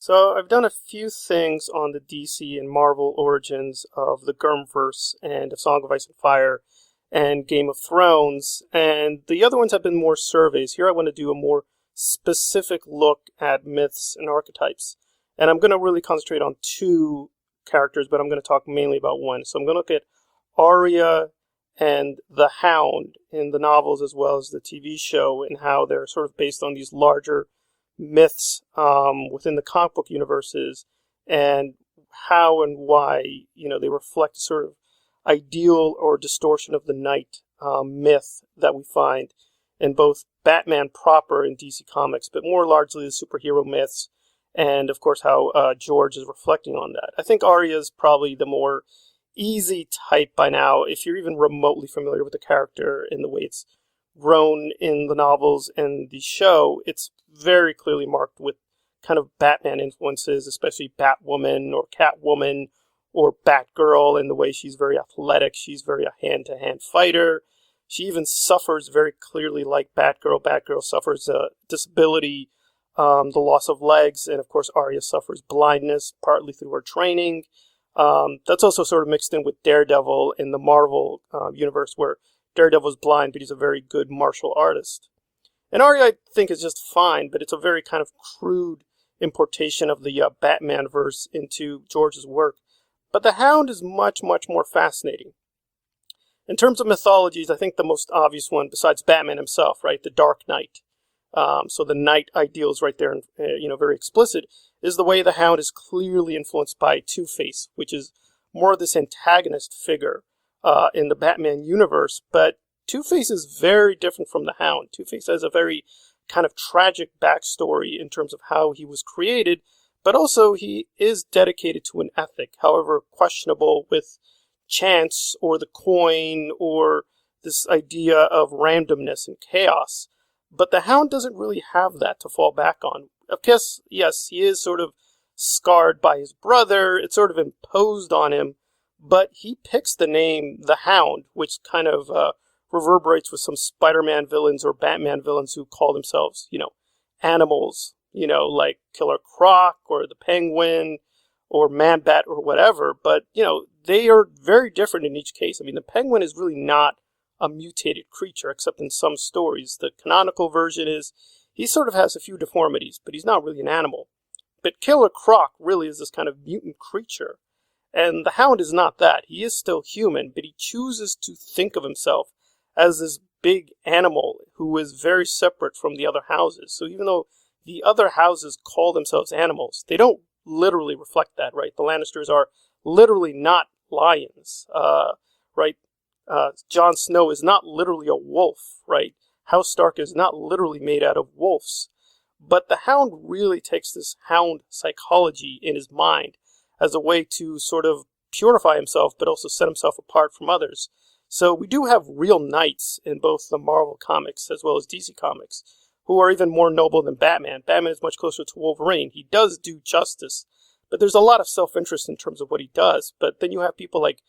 So I've done a few things on the DC and Marvel origins of the GRRMverse and of Song of Ice and Fire and Game of Thrones, and the other ones have been more surveys. Here I want to do a more specific look at myths and archetypes. And I'm going to really concentrate on two characters, but I'm going to talk mainly about one. So I'm going to look at Arya and the Hound in the novels as well as the TV show, and how they're sort of based on these larger myths within the comic book universes, and how and why they reflect sort of ideal or distortion of the knight myth that we find in both Batman proper in DC Comics, but more largely the superhero myths, and of course how George is reflecting on that. I think Arya is probably the more easy type by now, if you're even remotely familiar with the character in the way it's grown in the novels and the show. It's very clearly marked with kind of Batman influences, especially Batwoman or Catwoman or Batgirl, in the way she's very athletic. She's very a hand-to-hand fighter. She even suffers very clearly like Batgirl. Batgirl suffers a disability, the loss of legs, and of course Arya suffers blindness, partly through her training. That's also sort of mixed in with Daredevil in the Marvel universe, where Daredevil's blind, but he's a very good martial artist. And Arya, I think, is just fine, but it's a very kind of crude importation of the Batman verse into George's work. But the Hound is much, much more fascinating. In terms of mythologies, I think the most obvious one, besides Batman himself, right, the Dark Knight. So the knight ideal is right there, and very explicit, is the way the Hound is clearly influenced by Two-Face, which is more of this antagonist figure in the Batman universe. But Two-Face is very different from the Hound. Two-Face has a very kind of tragic backstory in terms of how he was created, but also he is dedicated to an ethic, however questionable, with chance or the coin or this idea of randomness and chaos. But the Hound doesn't really have that to fall back on. Of course, yes, he is sort of scarred by his brother. It's sort of imposed on him. But he picks the name The Hound, which kind of reverberates with some Spider-Man villains or Batman villains who call themselves, animals, like Killer Croc or the Penguin or Man-Bat or whatever. But, they are very different in each case. I mean, the Penguin is really not a mutated creature, except in some stories. The canonical version is he sort of has a few deformities, but he's not really an animal. But Killer Croc really is this kind of mutant creature. And the Hound is not that. He is still human, but he chooses to think of himself as this big animal who is very separate from the other houses. So even though the other houses call themselves animals, they don't literally reflect that, right? The Lannisters are literally not lions, right? Jon Snow is not literally a wolf, right? House Stark is not literally made out of wolves. But the Hound really takes this hound psychology in his mind as a way to sort of purify himself, but also set himself apart from others. So we do have real knights in both the Marvel comics as well as DC comics, who are even more noble than Batman. Batman is much closer to Wolverine. He does do justice, but there's a lot of self-interest in terms of what he does. But then you have people like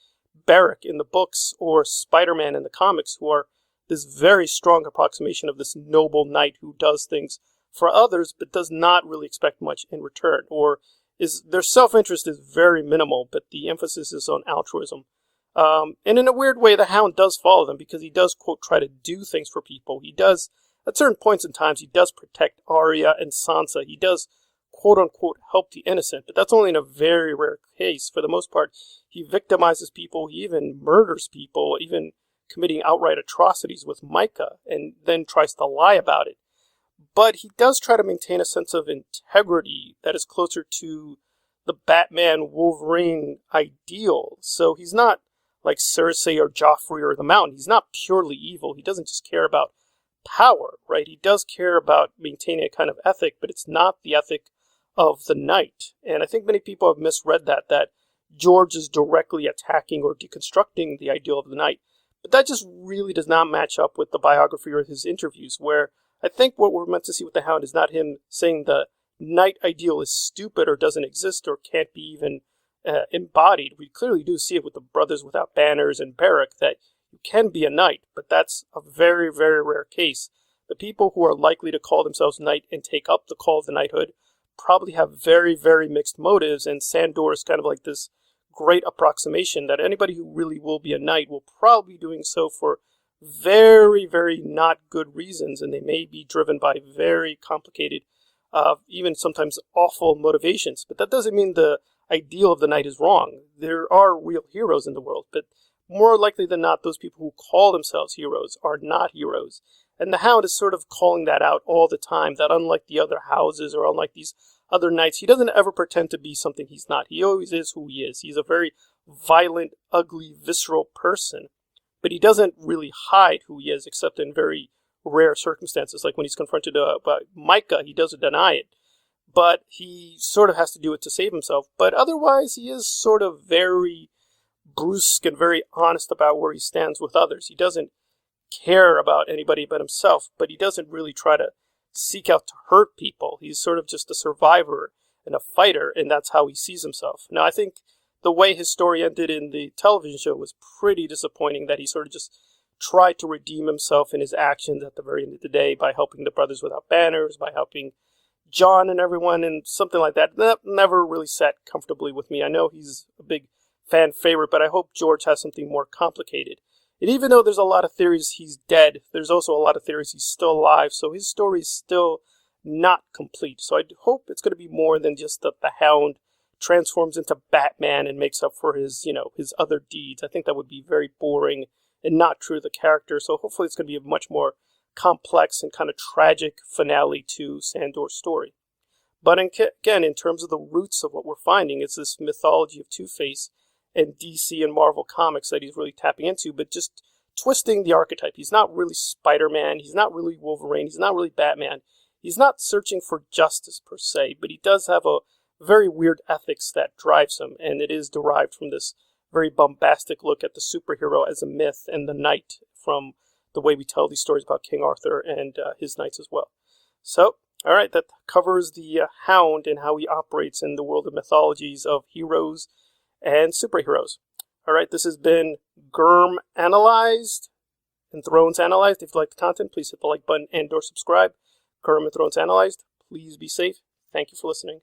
Barrick in the books or Spider-Man in the comics, who are this very strong approximation of this noble knight who does things for others, but does not really expect much in return, or their self-interest is very minimal, but the emphasis is on altruism. And in a weird way, the Hound does follow them, because he does, quote, try to do things for people. He does, at certain points in times, he does protect Arya and Sansa. He does, quote unquote, help the innocent, but that's only in a very rare case. For the most part, he victimizes people. He even murders people, even committing outright atrocities with Micah, and then tries to lie about it. But he does try to maintain a sense of integrity that is closer to the Batman-Wolverine ideal. So he's not like Cersei or Joffrey or the Mountain. He's not purely evil. He doesn't just care about power, right? He does care about maintaining a kind of ethic, but it's not the ethic of the knight. And I think many people have misread that George is directly attacking or deconstructing the ideal of the knight. But that just really does not match up with the biography or his interviews, where I think what we're meant to see with the Hound is not him saying the knight ideal is stupid or doesn't exist or can't be even embodied. We clearly do see it with the Brothers Without Banners and Barrack, that you can be a knight, but that's a very, very rare case. The people who are likely to call themselves knight and take up the call of the knighthood probably have very, very mixed motives, and Sandor is kind of like this great approximation that anybody who really will be a knight will probably be doing so for very, very not good reasons, and they may be driven by very complicated, even sometimes awful motivations. But that doesn't mean the ideal of the knight is wrong. There are real heroes in the world, but more likely than not, those people who call themselves heroes are not heroes. And the Hound is sort of calling that out all the time, that unlike the other houses or unlike these other knights, he doesn't ever pretend to be something he's not. He always is who he is. He's a very violent, ugly, visceral person. But he doesn't really hide who he is, except in very rare circumstances. Like when he's confronted by Micah, he doesn't deny it. But he sort of has to do it to save himself. But otherwise, he is sort of very brusque and very honest about where he stands with others. He doesn't care about anybody but himself, but he doesn't really try to seek out to hurt people. He's sort of just a survivor and a fighter, and that's how he sees himself. Now, I think the way his story ended in the television show was pretty disappointing, that he sort of just tried to redeem himself in his actions at the very end of the day by helping the Brothers Without Banners, by helping John and everyone, and something like that. That never really sat comfortably with me. I know he's a big fan favorite, but I hope George has something more complicated. And even though there's a lot of theories he's dead, there's also a lot of theories he's still alive, so his story is still not complete. So I hope it's going to be more than just that the Hound transforms into Batman and makes up for his, his other deeds. I think that would be very boring and not true to the character, so hopefully it's going to be a much more complex and kind of tragic finale to Sandor's story. But again, in terms of the roots of what we're finding, it's this mythology of Two-Face and DC and Marvel Comics that he's really tapping into, but just twisting the archetype. He's not really Spider-Man, he's not really Wolverine, he's not really Batman. He's not searching for justice per se, but he does have a very weird ethics that drives him, and it is derived from this very bombastic look at the superhero as a myth and the knight from the way we tell these stories about King Arthur and his knights as well. So, alright, that covers the Hound and how he operates in the world of mythologies of heroes and superheroes. Alright, this has been GRRM Analyzed and Thrones Analyzed. If you like the content, please hit the like button and or subscribe. GRRM and Thrones Analyzed. Please be safe. Thank you for listening.